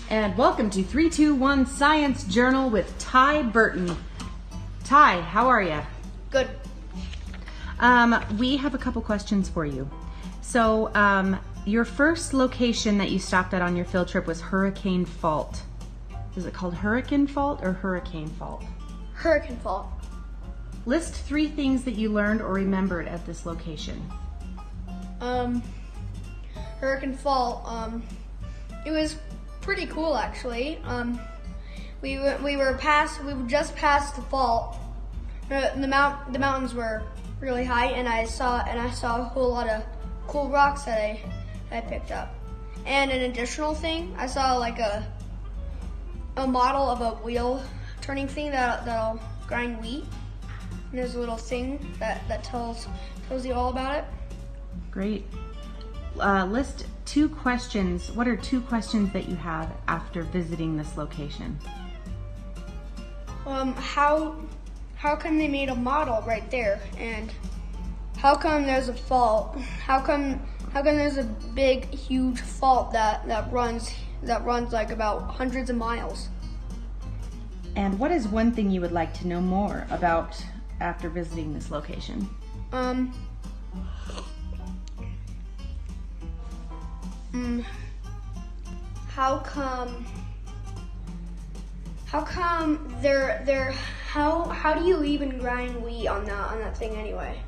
And welcome to 321 Science Journal with Ty Burton. Ty, how are you? Good. We have a couple questions for you. So, your first location that you stopped at on your field trip was Hurricane Fault. Is it called Hurricane Fault or Hurricane Fault? Hurricane Fault. List 3 things that you learned or remembered at this location. Hurricane Fault. It was pretty cool actually. We just passed the fault. The mountains were really high, and I saw a whole lot of cool rocks that I picked up. And an additional thing, I saw like a model of a wheel turning thing that'll grind wheat. And there's a little thing that tells you all about it. Great. List 2 questions. What are 2 questions that you have after visiting this location? How come they made a model right there? And how come there's a fault? How come there's a big, huge fault that runs like about hundreds of miles? And what is one thing you would like to know more about after visiting this location? How do you even grind wheat on that thing anyway?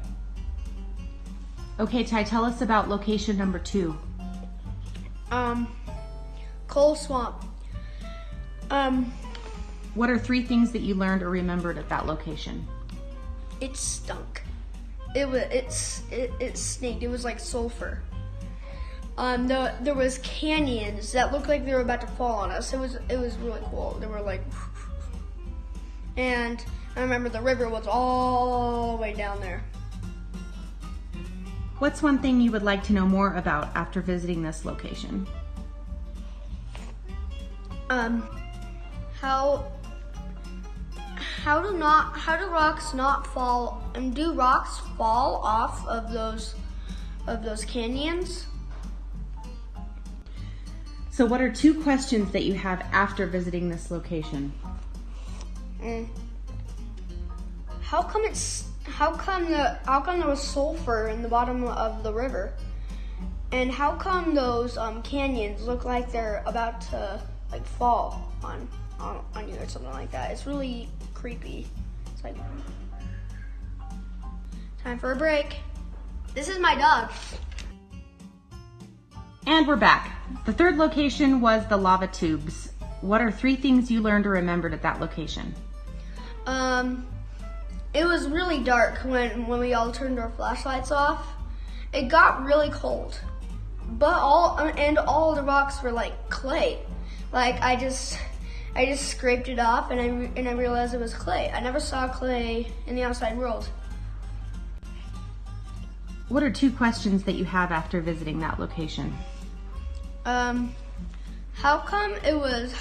Okay, Ty, tell us about location number 2. Coal swamp. What are 3 things that you learned or remembered at that location? It stunk. It stinks. It was like sulfur. There was canyons that looked like they were about to fall on us. It was really cool. They were like, and I remember the river was all the way down there. What's one thing you would like to know more about after visiting this location? How do rocks not fall? And do rocks fall off of those canyons? So what are 2 questions that you have after visiting this location? How come there was sulfur in the bottom of the river? And how come those canyons look like they're about to like fall on you or something like that? It's really creepy. It's like time for a break. This is my dog. And we're back. The 3rd location was the lava tubes. What are 3 things you learned or remembered at that location? It was really dark when we all turned our flashlights off. It got really cold, but all the rocks were like clay. Like I just scraped it off, and I realized it was clay. I never saw clay in the outside world. What are 2 questions that you have after visiting that location? How come it was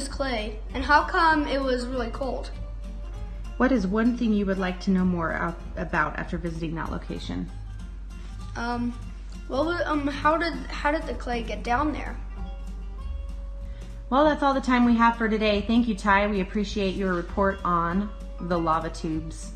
clay, and how come it was really cold? What is one thing you would like to know more about after visiting that location? How did the clay get down there? Well, that's all the time we have for today. Thank you, Ty. We appreciate your report on the lava tubes.